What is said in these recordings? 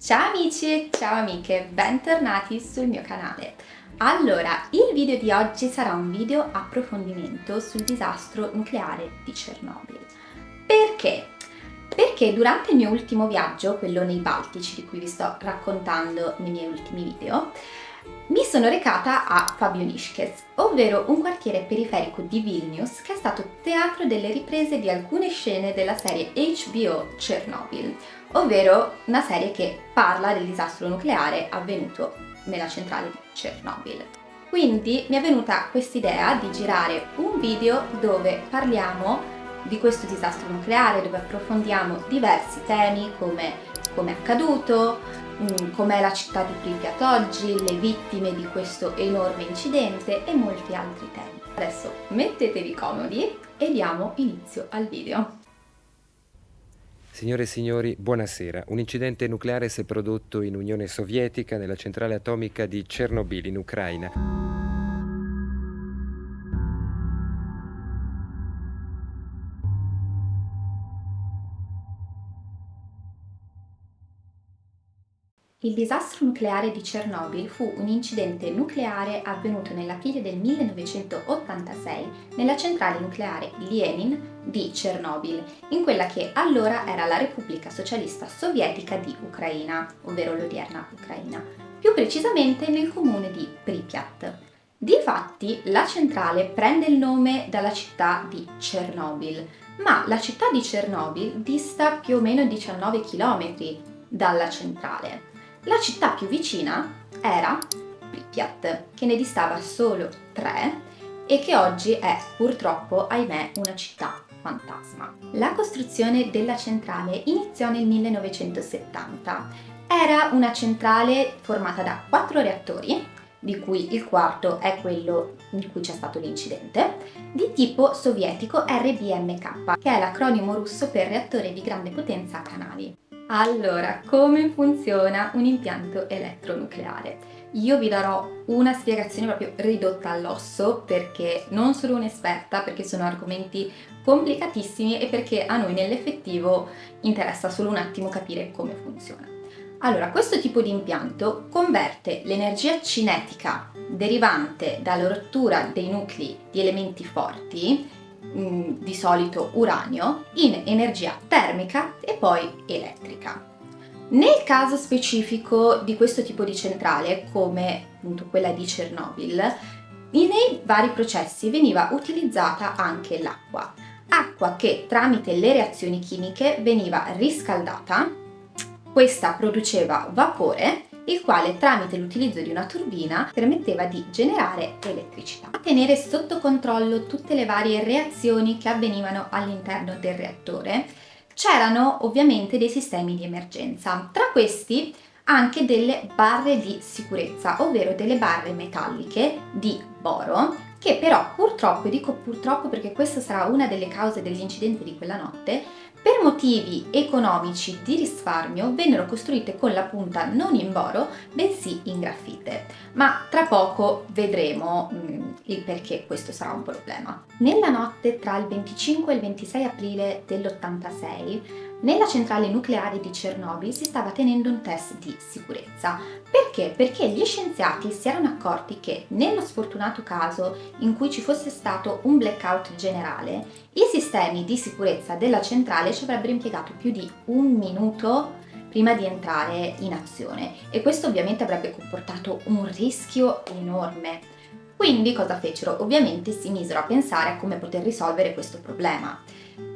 Ciao amici e ciao amiche, bentornati sul mio canale. Allora, il video di oggi sarà un video approfondimento sul disastro nucleare di Chernobyl. Perché? Perché durante il mio ultimo viaggio, quello nei Baltici di cui vi sto raccontando nei miei ultimi video, mi sono recata a Fabionisches, ovvero un quartiere periferico di Vilnius che è stato teatro delle riprese di alcune scene della serie HBO Chernobyl, ovvero una serie che parla del disastro nucleare avvenuto nella centrale di Chernobyl. Quindi mi è venuta quest'idea di girare un video dove parliamo di questo disastro nucleare, dove approfondiamo diversi temi come è accaduto, com'è la città di Pripyat oggi, le vittime di questo enorme incidente e molti altri temi. Adesso mettetevi comodi e diamo inizio al video. Signore e signori, buonasera. Un incidente nucleare si è prodotto in Unione Sovietica nella centrale atomica di Chernobyl in Ucraina. Il disastro nucleare di Chernobyl fu un incidente nucleare avvenuto nell'aprile del 1986 nella centrale nucleare Lenin di Chernobyl, in quella che allora era la Repubblica Socialista Sovietica di Ucraina, ovvero l'odierna Ucraina, più precisamente nel comune di Pripyat. Difatti, la centrale prende il nome dalla città di Chernobyl, ma la città di Chernobyl dista più o meno 19 km dalla centrale. La città più vicina era Pripyat, che ne distava solo 3 e che oggi è purtroppo, ahimè, una città fantasma. La costruzione della centrale iniziò nel 1970. Era una centrale formata da 4 reattori, di cui il quarto è quello in cui c'è stato l'incidente, di tipo sovietico RBMK, che è l'acronimo russo per reattore di grande potenza a canali. Allora, come funziona un impianto elettronucleare? Io vi darò una spiegazione proprio ridotta all'osso perché non sono un'esperta, perché sono argomenti complicatissimi e perché a noi nell'effettivo interessa solo un attimo capire come funziona. Allora, questo tipo di impianto converte l'energia cinetica derivante dalla rottura dei nuclei di elementi forti, di solito uranio, in energia termica e poi elettrica. Nel caso specifico di questo tipo di centrale, come appunto quella di Chernobyl, nei vari processi veniva utilizzata anche l'acqua, acqua che tramite le reazioni chimiche veniva riscaldata, questa produceva vapore, il quale tramite l'utilizzo di una turbina permetteva di generare elettricità. A tenere sotto controllo tutte le varie reazioni che avvenivano all'interno del reattore c'erano ovviamente dei sistemi di emergenza, tra questi anche delle barre di sicurezza, ovvero delle barre metalliche di boro che però purtroppo, e dico purtroppo perché questa sarà una delle cause dell'incidente di quella notte, per motivi economici di risparmio vennero costruite con la punta non in boro, bensì in graffite. Ma tra poco vedremo il perché questo sarà un problema. Nella notte tra il 25 e il 26 aprile dell'86, nella centrale nucleare di Chernobyl si stava tenendo un test di sicurezza. Perché? Perché gli scienziati si erano accorti che nello sfortunato caso in cui ci fosse stato un blackout generale, i sistemi di sicurezza della centrale ci avrebbero impiegato più di 1 minuto prima di entrare in azione e questo ovviamente avrebbe comportato un rischio enorme. Quindi cosa fecero? Ovviamente si misero a pensare a come poter risolvere questo problema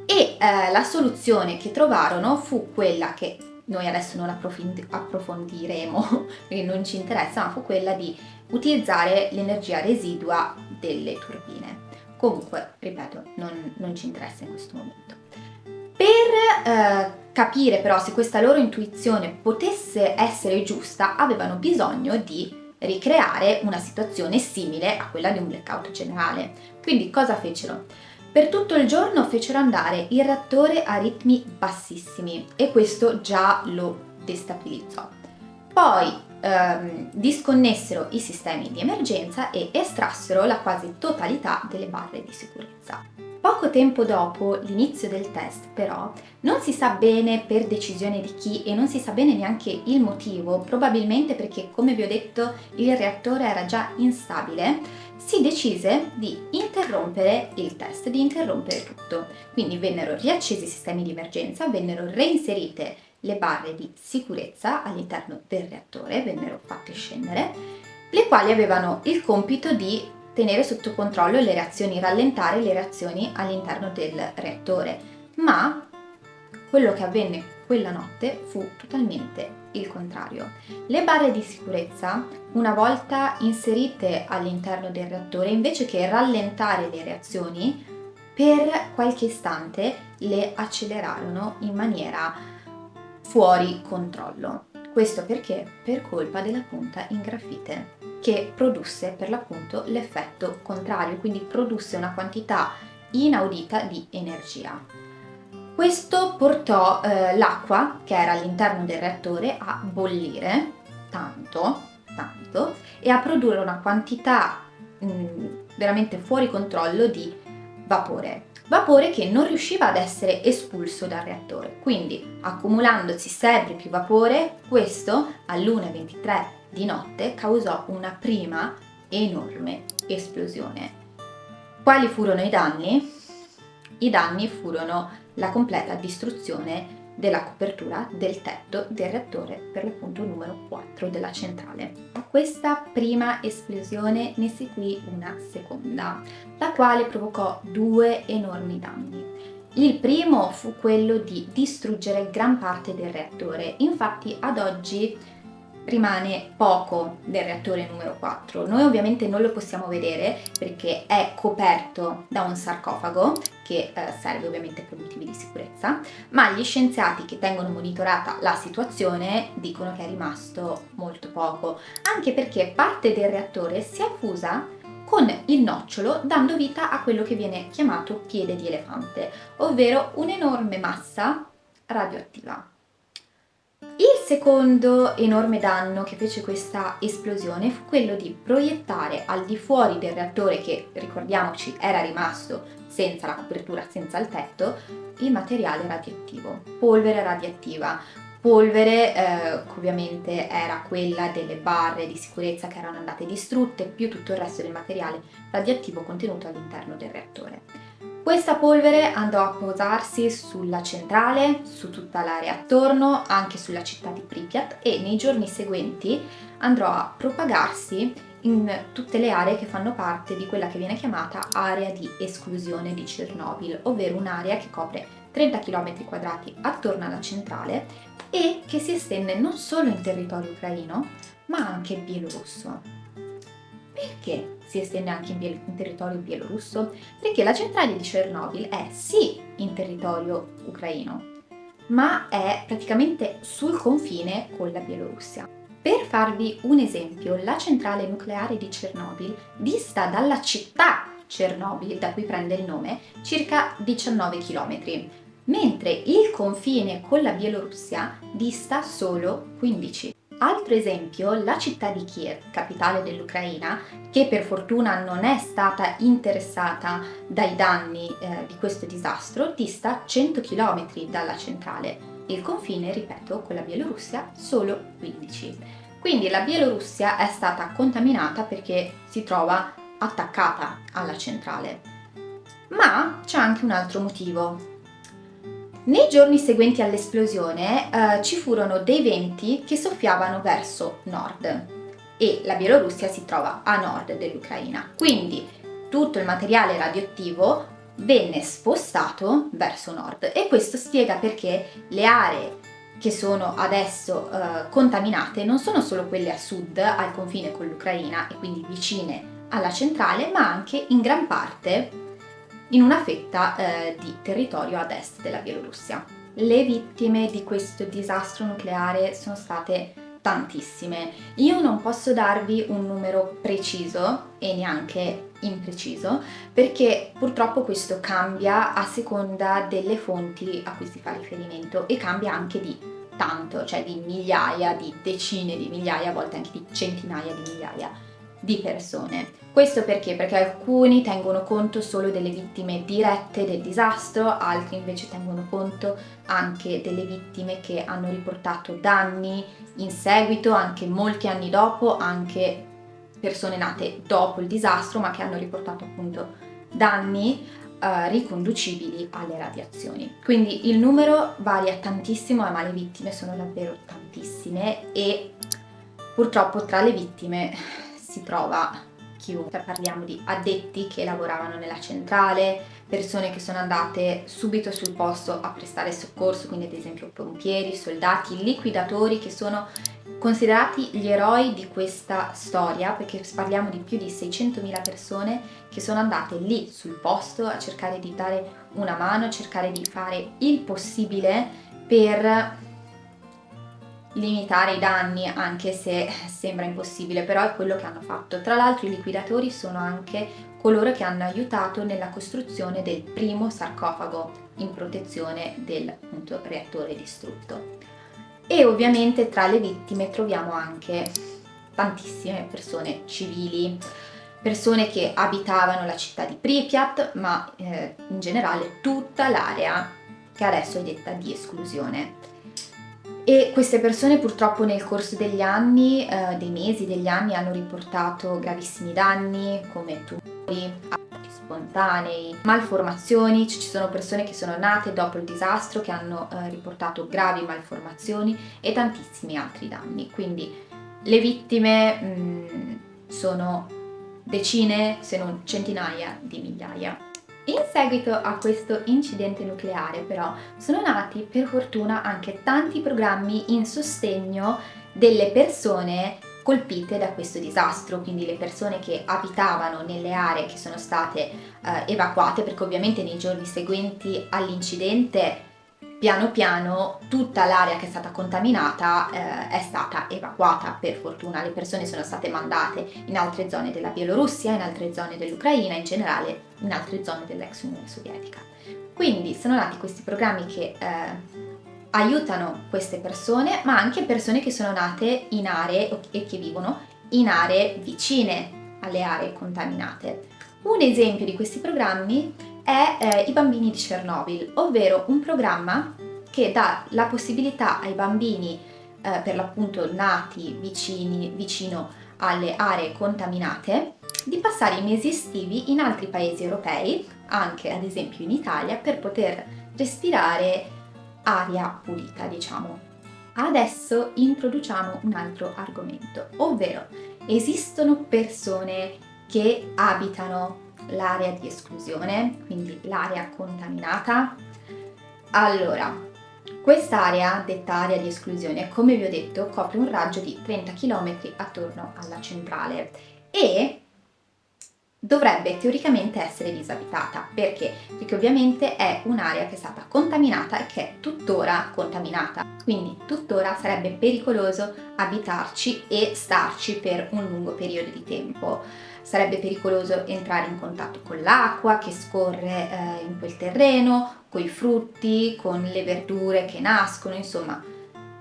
e la soluzione che trovarono fu quella che noi adesso non approfondiremo perché non ci interessa, ma fu quella di utilizzare l'energia residua delle turbine. Comunque, ripeto, non ci interessa in questo momento. Per capire però se questa loro intuizione potesse essere giusta, avevano bisogno di ricreare una situazione simile a quella di un blackout generale. Quindi cosa fecero? Per tutto il giorno fecero andare il reattore a ritmi bassissimi e questo già lo destabilizzò. Poi disconnessero i sistemi di emergenza e estrassero la quasi totalità delle barre di sicurezza. Poco tempo dopo l'inizio del test, però, non si sa bene per decisione di chi e non si sa bene neanche il motivo, probabilmente perché, come vi ho detto, il reattore era già instabile, si decise di interrompere il test, di interrompere tutto. Quindi vennero riaccesi i sistemi di emergenza, vennero reinserite le barre di sicurezza all'interno del reattore, vennero fatte scendere, le quali avevano il compito di tenere sotto controllo le reazioni, rallentare le reazioni all'interno del reattore. Ma quello che avvenne quella notte fu totalmente il contrario. Le barre di sicurezza, una volta inserite all'interno del reattore, invece che rallentare le reazioni, per qualche istante le accelerarono in maniera fuori controllo. Questo perché? Per colpa della punta in grafite, che produsse per l'appunto l'effetto contrario, quindi produsse una quantità inaudita di energia. Questo portò l'acqua che era all'interno del reattore a bollire tanto e a produrre una quantità veramente fuori controllo di vapore che non riusciva ad essere espulso dal reattore. Quindi, accumulandosi sempre più vapore, questo all'1:23 di notte causò una prima enorme esplosione. Quali furono i danni? I danni furono la completa distruzione della copertura del tetto del reattore, per l'appunto numero 4 della centrale. A questa prima esplosione ne seguì una seconda, la quale provocò due enormi danni. Il primo fu quello di distruggere gran parte del reattore. Infatti ad oggi rimane poco del reattore numero 4. Noi ovviamente non lo possiamo vedere perché è coperto da un sarcofago che serve ovviamente per motivi di sicurezza, ma gli scienziati che tengono monitorata la situazione dicono che è rimasto molto poco, anche perché parte del reattore si è fusa con il nocciolo, dando vita a quello che viene chiamato piede di elefante, ovvero un'enorme massa radioattiva. Il secondo enorme danno che fece questa esplosione fu quello di proiettare al di fuori del reattore, che ricordiamoci era rimasto senza la copertura, senza il tetto, il materiale radioattivo, polvere radioattiva. Polvere che ovviamente era quella delle barre di sicurezza che erano andate distrutte, più tutto il resto del materiale radioattivo contenuto all'interno del reattore. Questa polvere andò a posarsi sulla centrale, su tutta l'area attorno, anche sulla città di Pripyat, e nei giorni seguenti andrò a propagarsi in tutte le aree che fanno parte di quella che viene chiamata area di esclusione di Chernobyl, ovvero un'area che copre 30 km² attorno alla centrale e che si estende non solo in territorio ucraino, ma anche bielorusso. Perché si estende anche in territorio bielorusso? Perché la centrale di Chernobyl è sì in territorio ucraino, ma è praticamente sul confine con la Bielorussia. Per farvi un esempio, la centrale nucleare di Chernobyl dista dalla città Chernobyl, da cui prende il nome, circa 19 km, mentre il confine con la Bielorussia dista solo 15. Altro esempio, la città di Kiev, capitale dell'Ucraina, che per fortuna non è stata interessata dai danni di questo disastro, dista 100 km dalla centrale. Il confine, ripeto, con la Bielorussia solo 15. Quindi la Bielorussia è stata contaminata perché si trova attaccata alla centrale. Ma c'è anche un altro motivo. Nei giorni seguenti all'esplosione ci furono dei venti che soffiavano verso nord e la Bielorussia si trova a nord dell'Ucraina, quindi tutto il materiale radioattivo venne spostato verso nord e questo spiega perché le aree che sono adesso contaminate non sono solo quelle a sud, al confine con l'Ucraina e quindi vicine alla centrale, ma anche in gran parte in una fetta di territorio ad est della Bielorussia. Le vittime di questo disastro nucleare sono state tantissime. Io non posso darvi un numero preciso e neanche impreciso perché purtroppo questo cambia a seconda delle fonti a cui si fa riferimento e cambia anche di tanto, cioè di migliaia, di decine di migliaia, a volte anche di centinaia di migliaia di persone. Questo perché? Perché alcuni tengono conto solo delle vittime dirette del disastro, altri invece tengono conto anche delle vittime che hanno riportato danni in seguito, anche molti anni dopo, anche persone nate dopo il disastro ma che hanno riportato appunto danni riconducibili alle radiazioni. Quindi il numero varia tantissimo, ma le vittime sono davvero tantissime e purtroppo tra le vittime si trova chiunque. Parliamo di addetti che lavoravano nella centrale, persone che sono andate subito sul posto a prestare soccorso, quindi ad esempio pompieri, soldati, liquidatori, che sono considerati gli eroi di questa storia, perché parliamo di più di 600.000 persone che sono andate lì sul posto a cercare di dare una mano, a cercare di fare il possibile per limitare i danni, anche se sembra impossibile, però è quello che hanno fatto. Tra l'altro i liquidatori sono anche coloro che hanno aiutato nella costruzione del primo sarcofago in protezione del appunto reattore distrutto. E ovviamente tra le vittime troviamo anche tantissime persone civili, persone che abitavano la città di Pripyat, ma in generale tutta l'area che adesso è detta di esclusione. E queste persone purtroppo nel corso degli anni, dei mesi, degli anni, hanno riportato gravissimi danni come tumori, aborti spontanei, malformazioni. Ci sono persone che sono nate dopo il disastro che hanno riportato gravi malformazioni e tantissimi altri danni. Quindi le vittime sono decine, se non centinaia di migliaia. In seguito a questo incidente nucleare però sono nati per fortuna anche tanti programmi in sostegno delle persone colpite da questo disastro, quindi le persone che abitavano nelle aree che sono state evacuate, perché ovviamente nei giorni seguenti all'incidente piano piano tutta l'area che è stata contaminata è stata evacuata. Per fortuna le persone sono state mandate in altre zone della Bielorussia, in altre zone dell'Ucraina, in generale in altre zone dell'ex Unione Sovietica. Quindi sono nati questi programmi che aiutano queste persone, ma anche persone che sono nate in aree e che vivono in aree vicine alle aree contaminate. Un esempio di questi programmi è i bambini di Chernobyl, ovvero un programma che dà la possibilità ai bambini per l'appunto nati vicino alle aree contaminate di passare i mesi estivi in altri paesi europei, anche ad esempio in Italia, per poter respirare aria pulita, diciamo. Adesso introduciamo un altro argomento, ovvero esistono persone che abitano l'area di esclusione, quindi l'area contaminata. Allora, quest'area, detta area di esclusione, come vi ho detto, copre un raggio di 30 km attorno alla centrale e dovrebbe teoricamente essere disabitata. Perché? Perché ovviamente è un'area che è stata contaminata e che è tuttora contaminata, quindi tuttora sarebbe pericoloso abitarci e starci per un lungo periodo di tempo. Sarebbe pericoloso entrare in contatto con l'acqua che scorre in quel terreno, con i frutti, con le verdure che nascono, insomma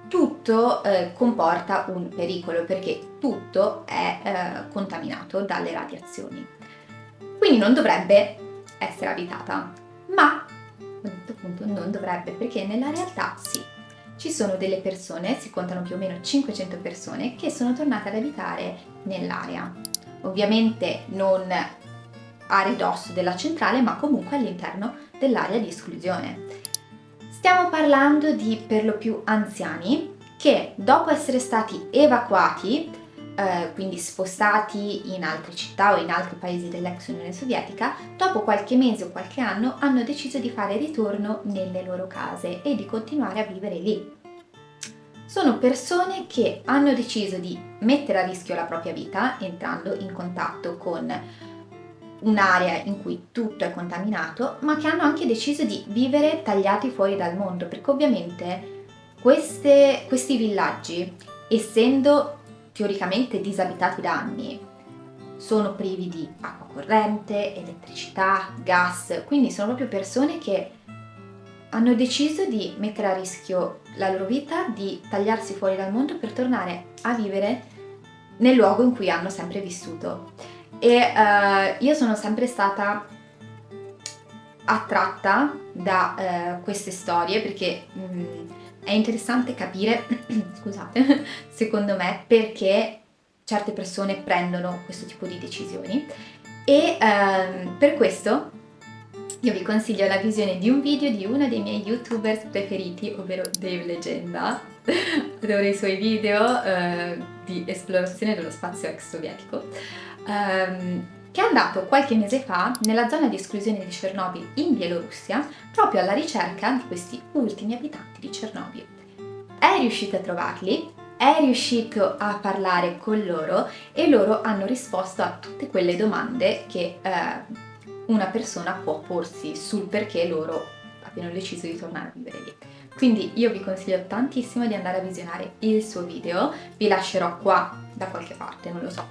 tutto comporta un pericolo perché tutto è contaminato dalle radiazioni. Quindi non dovrebbe essere abitata, ma ho detto appunto non dovrebbe, perché nella realtà sì. Ci sono delle persone, si contano più o meno 500 persone, che sono tornate ad abitare nell'area. Ovviamente non a ridosso della centrale, ma comunque all'interno dell'area di esclusione. Stiamo parlando di per lo più anziani che dopo essere stati evacuati, quindi spostati in altre città o in altri paesi dell'ex Unione Sovietica, dopo qualche mese o qualche anno hanno deciso di fare ritorno nelle loro case e di continuare a vivere lì. Sono persone che hanno deciso di mettere a rischio la propria vita entrando in contatto con un'area in cui tutto è contaminato, ma che hanno anche deciso di vivere tagliati fuori dal mondo, perché ovviamente questi villaggi, essendo teoricamente disabitati da anni, sono privi di acqua corrente, elettricità, gas, quindi sono proprio persone che hanno deciso di mettere a rischio la loro vita, di tagliarsi fuori dal mondo per tornare a vivere nel luogo in cui hanno sempre vissuto. E io sono sempre stata attratta da queste storie perché è interessante capire, scusate, secondo me, perché certe persone prendono questo tipo di decisioni e per questo io vi consiglio la visione di un video di uno dei miei youtubers preferiti, ovvero Dave Legenda. Adoro i suoi video di esplorazione dello spazio ex sovietico, che è andato qualche mese fa nella zona di esclusione di Chernobyl in Bielorussia proprio alla ricerca di questi ultimi abitanti di Chernobyl. È riuscito a trovarli, è riuscito a parlare con loro e loro hanno risposto a tutte quelle domande che una persona può porsi sul perché loro abbiano deciso di tornare a vivere lì. Quindi io vi consiglio tantissimo di andare a visionare il suo video, vi lascerò qua da qualche parte, non lo so,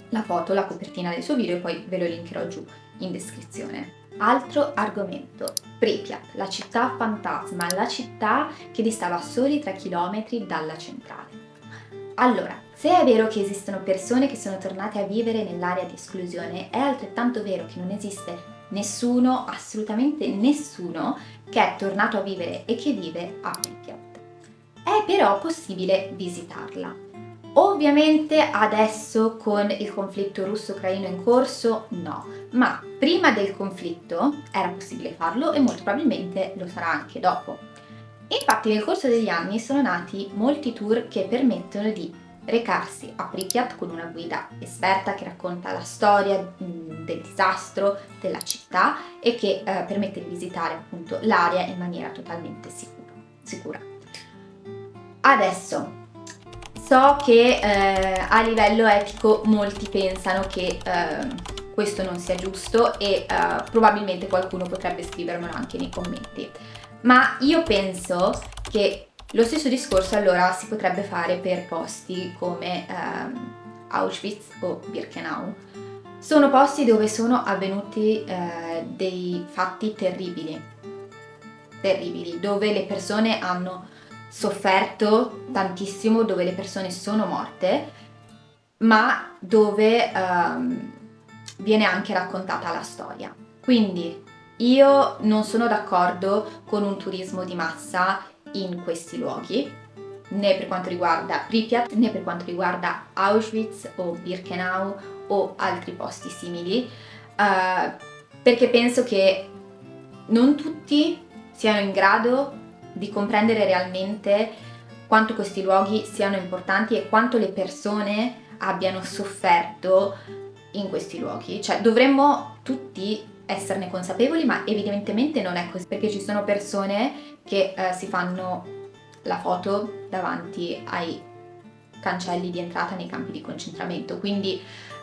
la foto, la copertina del suo video e poi ve lo linkerò giù in descrizione. Altro argomento, Pripyat, la città fantasma, la città che distava soli 3 km dalla centrale. Allora, se è vero che esistono persone che sono tornate a vivere nell'area di esclusione, è altrettanto vero che non esiste nessuno, assolutamente nessuno, che è tornato a vivere e che vive a Pripyat. È però possibile visitarla. Ovviamente adesso con il conflitto russo-ucraino in corso no, ma prima del conflitto era possibile farlo e molto probabilmente lo sarà anche dopo. Infatti nel corso degli anni sono nati molti tour che permettono di recarsi a Pripyat con una guida esperta che racconta la storia del disastro, della città e che permette di visitare appunto l'area in maniera totalmente sicura. Adesso, so che a livello etico molti pensano che questo non sia giusto e probabilmente qualcuno potrebbe scrivermelo anche nei commenti. Ma io penso che lo stesso discorso allora si potrebbe fare per posti come Auschwitz o Birkenau. Sono posti dove sono avvenuti dei fatti terribili, dove le persone hanno sofferto tantissimo, dove le persone sono morte, ma dove viene anche raccontata la storia. Quindi io non sono d'accordo con un turismo di massa in questi luoghi, né per quanto riguarda Pripyat, né per quanto riguarda Auschwitz o Birkenau o altri posti simili, perché penso che non tutti siano in grado di comprendere realmente quanto questi luoghi siano importanti e quanto le persone abbiano sofferto in questi luoghi. Cioè, dovremmo tutti esserne consapevoli, ma evidentemente non è così, perché ci sono persone che si fanno la foto davanti ai cancelli di entrata nei campi di concentramento, quindi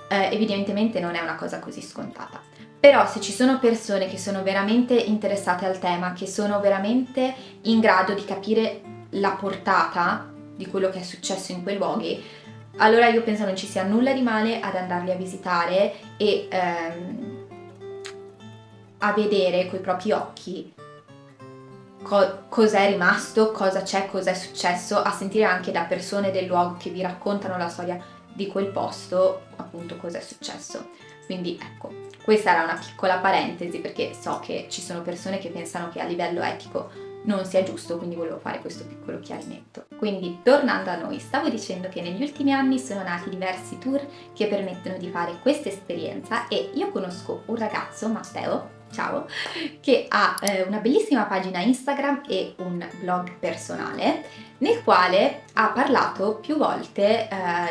evidentemente non è una cosa così scontata. Però se ci sono persone che sono veramente interessate al tema, che sono veramente in grado di capire la portata di quello che è successo in quei luoghi, allora io penso non ci sia nulla di male ad andarli a visitare e a vedere coi propri occhi cos'è rimasto, cosa c'è, cos'è successo, a sentire anche da persone del luogo che vi raccontano la storia di quel posto, appunto cos'è successo. Quindi ecco, questa era una piccola parentesi perché so che ci sono persone che pensano che a livello etico non sia giusto, quindi volevo fare questo piccolo chiarimento. Quindi tornando a noi, stavo dicendo che negli ultimi anni sono nati diversi tour che permettono di fare questa esperienza e io conosco un ragazzo, Matteo, ciao, che ha una bellissima pagina Instagram e un blog personale nel quale ha parlato più volte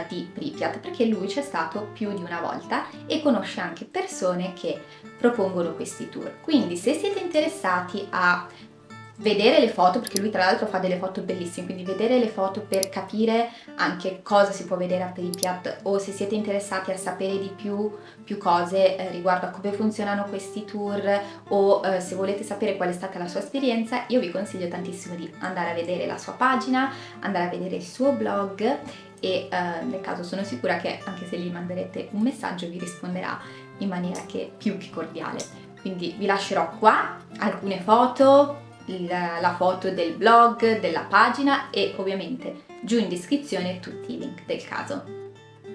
di Pripyat, perché lui c'è stato più di una volta e conosce anche persone che propongono questi tour. Quindi se siete interessati a vedere le foto, perché lui tra l'altro fa delle foto bellissime, quindi vedere le foto per capire anche cosa si può vedere a Pripyat, o se siete interessati a sapere di più cose riguardo a come funzionano questi tour, o se volete sapere qual è stata la sua esperienza, io vi consiglio tantissimo di andare a vedere la sua pagina, andare a vedere il suo blog e nel caso sono sicura che anche se gli manderete un messaggio vi risponderà in maniera che più che cordiale. Quindi vi lascerò qua alcune foto, la foto del blog, della pagina e ovviamente giù in descrizione tutti i link del caso.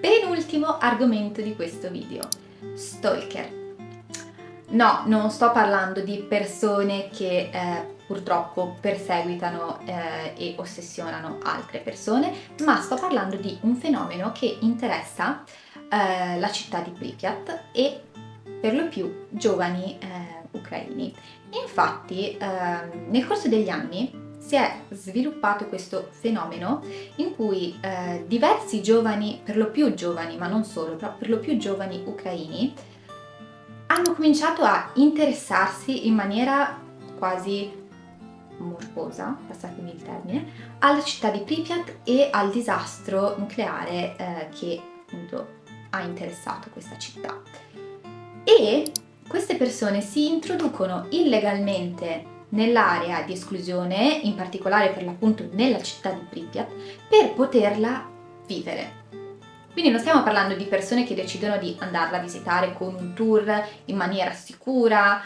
Penultimo argomento di questo video, stalker. No, non sto parlando di persone che purtroppo perseguitano e ossessionano altre persone, ma sto parlando di un fenomeno che interessa la città di Pripyat e per lo più giovani ucraini. Infatti nel corso degli anni si è sviluppato questo fenomeno in cui diversi giovani, per lo più giovani, ma non solo, però per lo più giovani ucraini, hanno cominciato a interessarsi in maniera quasi morbosa, passatemi il termine, alla città di Pripyat e al disastro nucleare che appunto ha interessato questa città. E queste persone si introducono illegalmente nell'area di esclusione, in particolare per l'appunto nella città di Pripyat, per poterla vivere. Quindi non stiamo parlando di persone che decidono di andarla a visitare con un tour in maniera sicura,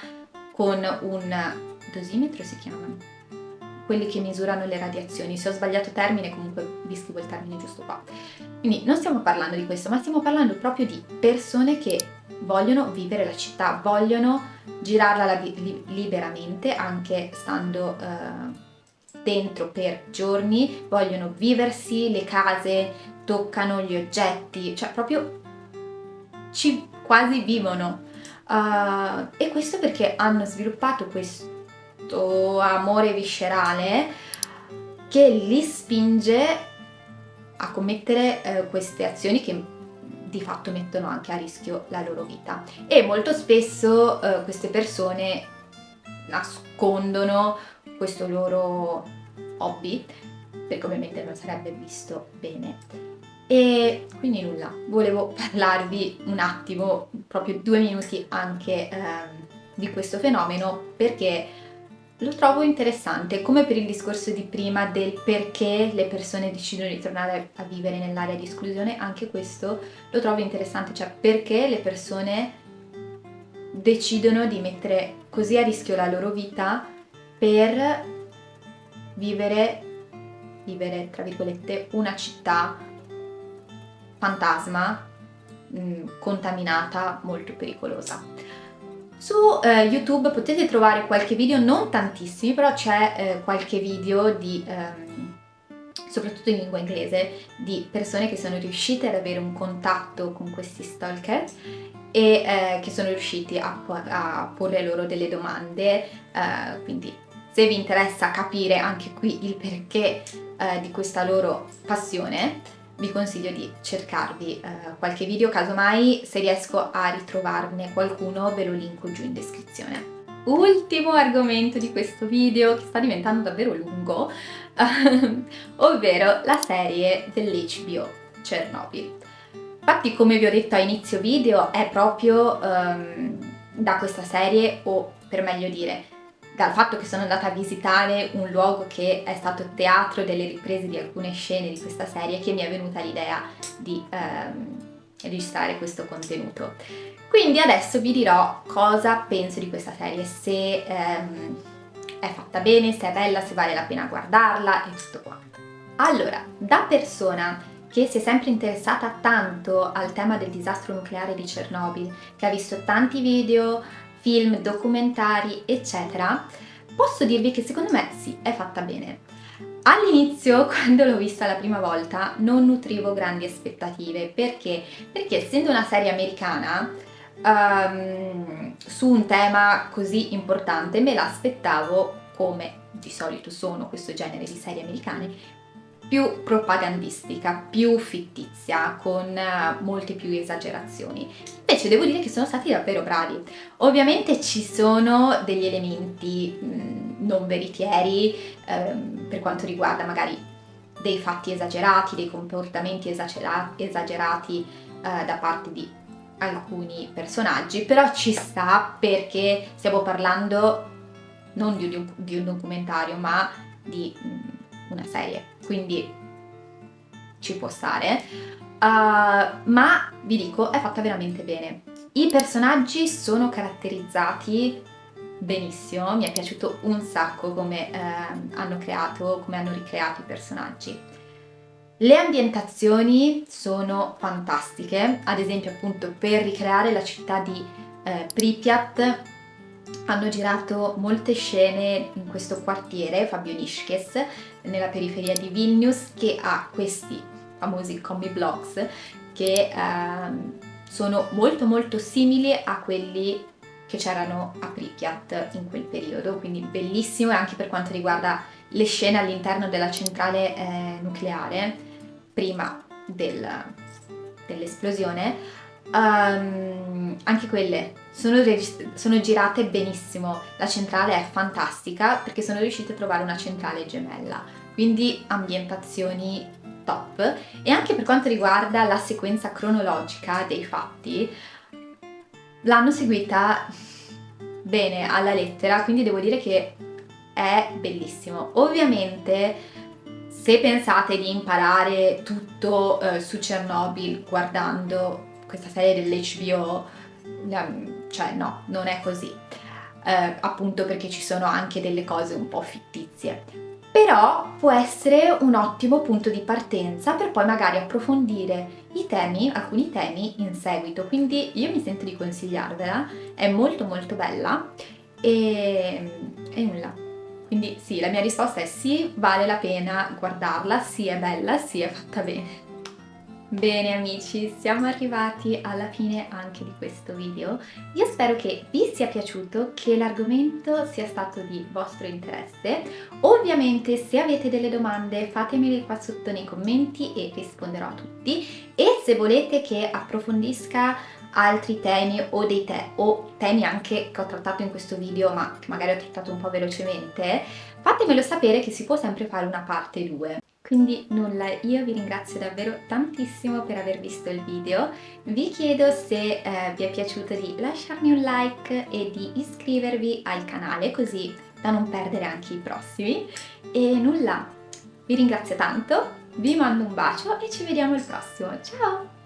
con un dosimetro si chiamano, quelli che misurano le radiazioni. Se ho sbagliato termine, comunque vi scrivo il termine giusto qua. Quindi non stiamo parlando di questo, ma stiamo parlando proprio di persone che vogliono vivere la città, vogliono girarla liberamente, anche stando dentro per giorni, vogliono viversi le case, toccano gli oggetti, cioè proprio ci quasi vivono. E questo perché hanno sviluppato questo amore viscerale che li spinge a commettere queste azioni che di fatto mettono anche a rischio la loro vita. E molto spesso queste persone nascondono questo loro hobby, perché ovviamente non sarebbe visto bene. E quindi nulla, volevo parlarvi un attimo, proprio 2 minuti anche di questo fenomeno, perché lo trovo interessante, come per il discorso di prima del perché le persone decidono di tornare a vivere nell'area di esclusione. Anche questo lo trovo interessante, cioè perché le persone decidono di mettere così a rischio la loro vita per vivere tra virgolette una città fantasma, contaminata, molto pericolosa. Su YouTube potete trovare qualche video, non tantissimi, però c'è qualche video di, soprattutto in lingua inglese, di persone che sono riuscite ad avere un contatto con questi stalker e che sono riusciti a porre loro delle domande, quindi se vi interessa capire anche qui il perché di questa loro passione, vi consiglio di cercarvi qualche video, casomai se riesco a ritrovarne qualcuno ve lo linko giù in descrizione. Ultimo argomento di questo video, che sta diventando davvero lungo, ovvero la serie dell'HBO Chernobyl. Infatti, come vi ho detto a inizio video, è proprio da questa serie, o per meglio dire dal fatto che sono andata a visitare un luogo che è stato teatro delle riprese di alcune scene di questa serie, che mi è venuta l'idea di registrare questo contenuto. Quindi adesso vi dirò cosa penso di questa serie, se è fatta bene, se è bella, se vale la pena guardarla e tutto quanto. Allora, da persona che si è sempre interessata tanto al tema del disastro nucleare di Chernobyl, che ha visto tanti video, film, documentari, eccetera, posso dirvi che secondo me sì, è fatta bene. All'inizio, quando l'ho vista la prima volta, non nutrivo grandi aspettative. Perché? Perché essendo una serie americana, su un tema così importante, me l'aspettavo, come di solito sono questo genere di serie americane, più propagandistica, più fittizia, con molte più esagerazioni. Invece devo dire che sono stati davvero bravi. Ovviamente ci sono degli elementi non veritieri per quanto riguarda magari dei fatti esagerati, dei comportamenti esagerati da parte di alcuni personaggi, però ci sta perché stiamo parlando non di un documentario, ma di una serie, quindi ci può stare, ma vi dico, è fatta veramente bene. I personaggi sono caratterizzati benissimo, mi è piaciuto un sacco come hanno ricreato i personaggi. Le ambientazioni sono fantastiche, ad esempio appunto per ricreare la città di Pripyat hanno girato molte scene in questo quartiere, Fabioniscės, nella periferia di Vilnius, che ha questi famosi combi blocks che sono molto molto simili a quelli che c'erano a Pripyat in quel periodo, quindi bellissimo, e anche per quanto riguarda le scene all'interno della centrale nucleare prima dell'esplosione. Anche quelle sono girate benissimo, la centrale è fantastica perché sono riuscite a trovare una centrale gemella, quindi ambientazioni top. E anche per quanto riguarda la sequenza cronologica dei fatti, l'hanno seguita bene alla lettera, quindi devo dire che è bellissimo. Ovviamente se pensate di imparare tutto su Chernobyl guardando questa serie dell'HBO, cioè no, non è così, appunto perché ci sono anche delle cose un po' fittizie. Però può essere un ottimo punto di partenza per poi magari approfondire alcuni temi in seguito, quindi io mi sento di consigliarvela, è molto molto bella e nulla. Quindi sì, la mia risposta è sì, vale la pena guardarla, sì è bella, sì è fatta bene. Bene amici, siamo arrivati alla fine anche di questo video. Io spero che vi sia piaciuto, che l'argomento sia stato di vostro interesse. Ovviamente se avete delle domande fatemele qua sotto nei commenti e risponderò a tutti. E se volete che approfondisca altri temi o temi anche che ho trattato in questo video ma che magari ho trattato un po' velocemente, fatemelo sapere che si può sempre fare una parte 2. Quindi nulla, io vi ringrazio davvero tantissimo per aver visto il video, vi chiedo se vi è piaciuto di lasciarmi un like e di iscrivervi al canale così da non perdere anche i prossimi. E nulla, vi ringrazio tanto, vi mando un bacio e ci vediamo al prossimo, ciao!